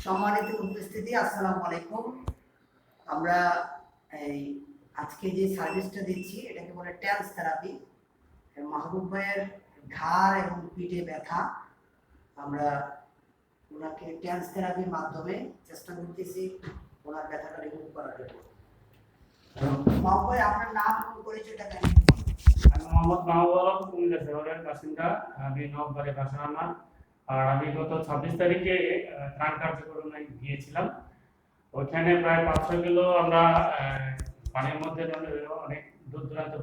সম্মানিত উপস্থিতি, আসসালামু আলাইকুম। আমরা এই আজকে যে সার্ভিসটা দিচ্ছি এটাকে বলে ট্যান্স থেরাপি। মাহবুব ভাইয়ের ঘাড় এবং পিঠে ব্যথা, আমরা ওনাকে ট্যান্স থেরাপির মাধ্যমে চেষ্টা করতেছি ওনার ব্যথাটা রিমুভ করার জন্য। মাহবুব ভাই, আপনার নাম এবং পরিচয়টা কেন? আমি মোহাম্মদ মাহবুব আলম, কুমিল্লা শহরের বাসিন্দা। আমি নববাড়ি বাসা আমার। আর আমি গত 26 তারিখে ত্রাণ কার্যক্রমে গিয়েছিলাম। ওইখানে প্রায় 5-6 কিলো আমরা পানির মধ্যে অনেক দূর দূরান্ত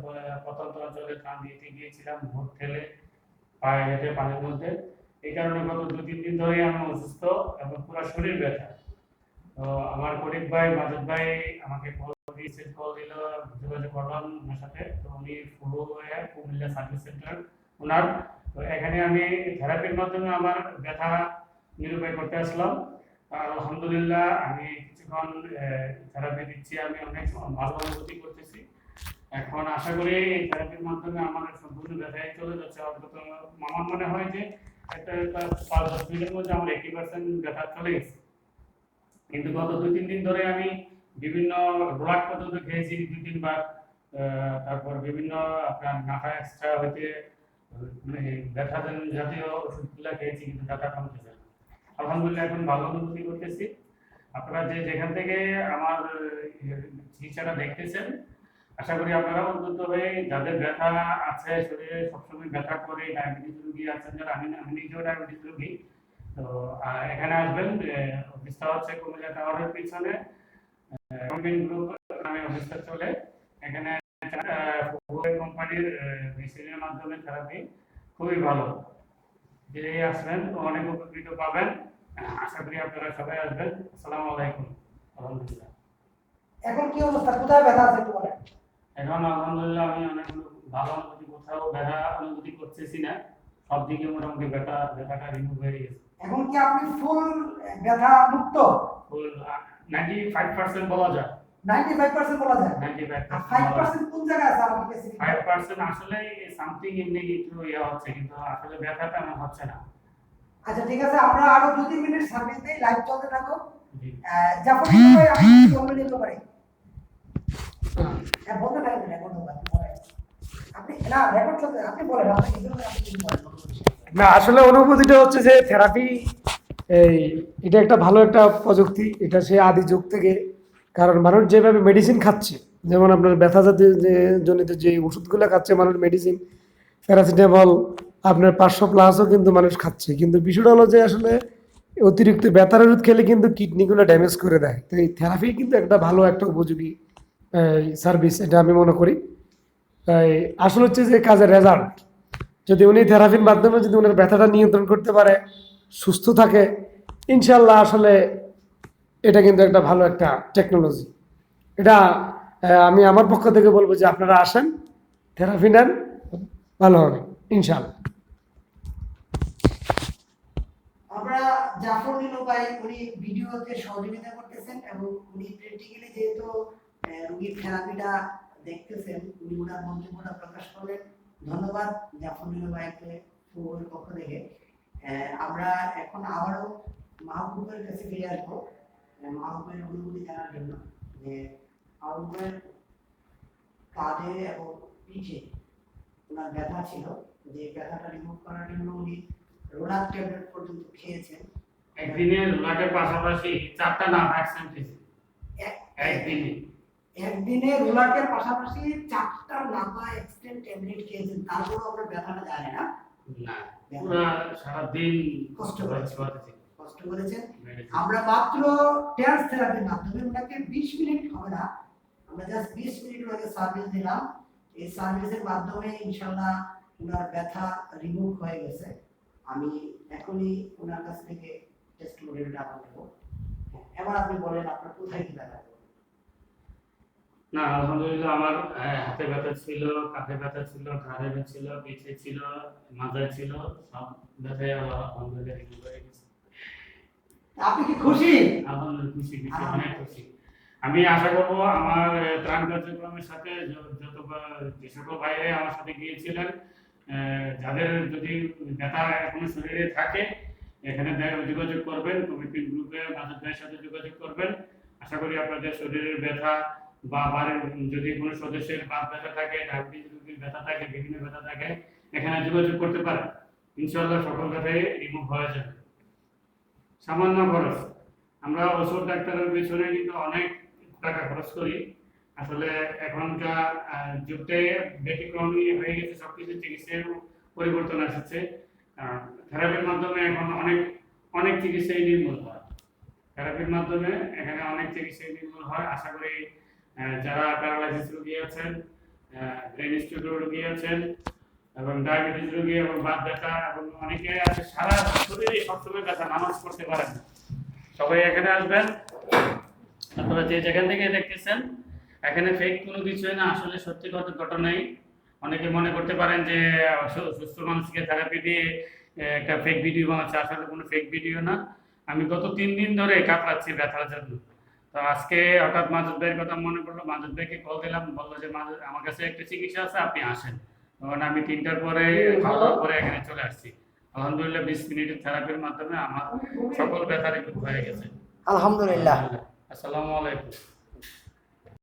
প্রত্যন্ত অঞ্চলে ত্রাণ দিতে গিয়েছিলাম, ভোট ঠেলে পায়ে হেঁটে পানির মধ্যে। এই কারণে গত 2-3 দিন ধরে আমি অসুস্থ এবং পুরো শরীর ব্যথা। তো আমার গরিব ভাই মাজেদ ভাই আমাকে কল দিল, যোগাযোগ করলাম ওনার সাথে। তো উনি ফুল হয়ে কুমিল্লা সার্ভিস সেন্টার ওনার। তো এখানে আমি থেরাপির মাধ্যমে আমার ব্যথা নিরূপণ করতে আসলাম। আর আলহামদুলিল্লাহ আমি কিছুক্ষণ থেরাপি দিচ্ছি, আমি অনেক ভালো অনুভূতি করতেছি। এখন আশা করি এই থেরাপির মাধ্যমে আমার সম্পূর্ণ ব্যথায় চলে যাচ্ছে। অন্তত আমার মনে হয় যে একটা 5-10 মিনিটের মধ্যে আমার 80% ব্যথা চলে গেছে। কিন্তু গত 2-3 দিন ধরে আমি বিভিন্ন রোলার পর্যন্ত খেয়েছি 2-3 বার। তারপর বিভিন্ন আপনার নাফা এক্সট্রা হইতে ব্যথা জাতীয় ওষুধগুলো খেয়েছি, কিন্তু ব্যথা কমতেছে না। আলহামদুলিল্লাহ এখন ভালো অনুভূতি করতেছি। আপনারা যেখান থেকে আমার চিকিৎসাটা দেখতেছেন, আশা করি আপনারা অন্তত হয়ে যাদের ব্যথা আছে, শরীরে সবসময় ব্যথা করে, ডায়াবেটিস রোগী আছেন যারা, আমি নিজেও ডায়াবেটিস রোগী। তো এখানে আসবেন। অফিসটা হচ্ছে কুমিল্লা টাওয়ারের পিছনে গ্রুপ নামে অফিসটা চলে। এখানে কোম্পানির মেশিনের মাধ্যমে থেরাপি খুবই ভালো। যে আসবেন অনেক উপকৃত পাবেন। আশা করি আপনারা সবাই আসবেন। আসসালামু আলাইকুম। আলহামদুলিল্লাহ। এখন কি অবস্থা, কোথায় ব্যথা আছে একটু বলেন? এখন আলহামদুলিল্লাহ আমি অনেক ভালো অনুভূতি, কোথাও ব্যথা অনুভূতি করতেছি না। সব দিকে মোটামুটি ব্যথাটা রিমুভ হয়ে গেছে। এখন কি আপনি ফুল ব্যথা মুক্ত? ফুল 95% বলা যায়। 95% বলা যায়। 95% 5% কোন জায়গায় আছে আমাকে কাছে? 5% আসলে সামথিং এমনি একটু হচ্ছে, কিন্তু আসলে ব্যথাটা আমার হচ্ছে না। আচ্ছা ঠিক আছে, আমরা আরো 2-3 মিনিট সার্ভিস দেই, লাইভ চলতে থাকো। জি। জাফর ভাই, আপনি কি বলবেন নিতে পারি? হ্যাঁ, বলতে থাকেন, রেকর্ড হবে, আপনি বলেন। আপনি না, রেকর্ড চলতে, আপনি বলেন, আপনি কি বলবেন, আপনি কি বলেন? না, আসলে অনুভূতিটা হচ্ছে যে থেরাপি এই এটা একটা ভালো একটা প্রযুক্তি। এটা সে আদি যুগ থেকে, কারণ মানুষ যেভাবে মেডিসিন খাচ্ছে, যেমন আপনার ব্যথা জাতীয় যে জনিত যে ওষুধগুলো খাচ্ছে মানুষ, মেডিসিন প্যারাসিটামল আপনার 500+ কিন্তু মানুষ খাচ্ছে, কিন্তু বিষয়টা হলো যে আসলে অতিরিক্ত ব্যথার ওষুধ খেলে কিন্তু কিডনিগুলো ড্যামেজ করে দেয়। তো এই থেরাপি কিন্তু একটা ভালো একটা উপযোগী সার্ভিস, এটা আমি মনে করি। আসলে হচ্ছে যে কাজের রেজাল্ট, যদি উনি থেরাপির মাধ্যমে যদি উনার ব্যথাটা নিয়ন্ত্রণ করতে পারে, সুস্থ থাকে, ইনশাল্লাহ আসলে এটা কিন্তু একটা ভালো একটা টেকনোলজি। এটা আমি আমার পক্ষ থেকে বলবো যে আপনারা আসেন, থেরাপি নেন, ভালো হবে ইনশাল্লাহ। আমরা জাফর নিলো ভাই, উনি ভিডিওতে সহযোগিতা করতেছেন এবং উনি প্র্যাকটিক্যালি যেহেতু রোগীর থেরাপিটা দেখতেছেন, উনি ওনার মন্তব্যটা প্রকাশ করলেন। ধন্যবাদ জাফর নিলো ভাইকে ফুলের পক্ষ থেকে। আমরা এখন আবারও মাহবুবের কাছে ফিরে আসবো, মাহবুবের অনুভূতি জানার জন্য। যে মাহবুবের কাঁধে এবং পিঠে ওনার ব্যথা ছিল, যে ব্যথাটা রিমুভ করার জন্য উনি রোলার ট্যাবলেট পর্যন্ত খেয়েছেন। একদিনে রোলারের পাশাপাশি 4টা না ভ্যাকসিন খেয়েছি একদিনে। একদিনে রোলারের পাশাপাশি 4টা নাপা এক্সটেন্ড ট্যাবলেট খেয়েছেন, তারপরও আপনার ব্যথাটা যায় না? না, পুরো সারা দিন কষ্ট করেছেন। আমরা মাত্র ট্যান্স থেরাপির মাধ্যমে ওনাকে 20 মিনিট হবে না, আমরা জাস্ট 20 মিনিট ওনাকে সার্ভিস দিলাম। এই সার্ভিসের মাধ্যমে ইনশাআল্লাহ ওনার ব্যথা রিমুভ হয়ে গেছে। আমি এখনই ওনার কাছ থেকে টেস্টিমোনিয়ালটা আপনাকে দেবো। এবার আপনি বলেন আপনার কোথায় কি ব্যথা? না, আলহামদুলিল্লাহ আমার হাতে ব্যথা ছিল, কাঁধে ব্যথা ছিল, ঘাড়ে ব্যথা ছিল, পিঠে ছিল, মাথায় ছিল, সব ব্যথাই আলহামদুলিল্লাহ রিমুভ হয়ে গেছে। আপনি কি খুশি? আলহামদুলিল্লাহ খুশি, অনেক খুশি। আমি আশা করবো আমার ত্রাণ কার্যক্রমের সাথে যে সকল ভাইরা আমার সাথে গিয়েছিলেন, যাদের যদি ব্যথা এখনো শরীরে থাকে, এখানে যোগাযোগ করবেন, কমিটির গ্রুপে মাজেদ ভাইয়ের সাথে যোগাযোগ করবেন। আশা করি আপনাদের শরীরের ব্যথা বা বাড়ির যদি কোনো সদস্যের বাত ব্যথা থাকে, ডায়াবেটিস রোগীর ব্যথা থাকে, বিভিন্ন ব্যথা থাকে, এখানে যোগাযোগ করতে পারেন। ইনশাআল্লাহ সকল ব্যথাই রিমুভ হয়ে যাবে। সামান্য খরচ। আমরা ওষুধ ডাক্তারের পিছনে কিন্তু অনেক টাকা খরচ করি। আসলে এখনকার যুগে ব্যতিক্রমী হয়ে গেছে, সবকিছু চিকিৎসার পরিবর্তন এসেছে। থেরাপির মাধ্যমে এখন অনেক চিকিৎসাই নির্মূল হয়। থেরাপির মাধ্যমে এখানে অনেক চিকিৎসাই নির্মূল হয়। আশা করি যারা প্যারালাইসিস রোগী আছেন, ব্রেন স্ট্রোক রোগী আছেন এবং ডায়াবেটিস রোগী এবং বাত ব্যথা এবং অনেকে আছে সারা শরীরে সবসময় ব্যথা, নামাজ পড়তে পারেন না, সবাই এখানে আসবেন। আপনারা যে যেখান থেকে দেখতেছেন, এখানে ফেক কোনো কিছুই না, আসলে সত্যি ঘটনাই। অনেকে মনে করতে পারেন যে সুস্থ মানুষকে থেরাপি দিয়ে একটা ফেক ভিডিও বানাচ্ছে, আসলে কোনো ফেক ভিডিও না। আমি গত 3 দিন ধরে কাতরাচ্ছি ব্যথার জন্য। তো আজকে হঠাৎ মাজেদ ভাইয়ের কথা মনে পড়লো, মাজেদ ভাইকে কল দিলাম, বললো যে আমার কাছে একটা চিকিৎসা আছে, আপনি আসেন। তখন আমি 3টার পরে খাওয়া দাওয়ার পরে এখানে চলে আসছি। আলহামদুলিল্লাহ 20 মিনিটের থেরাপির মাধ্যমে আমার সকল ব্যথা রিকভার হয়ে গেছে। আলহামদুলিল্লাহ। আসসালামু আলাইকুম।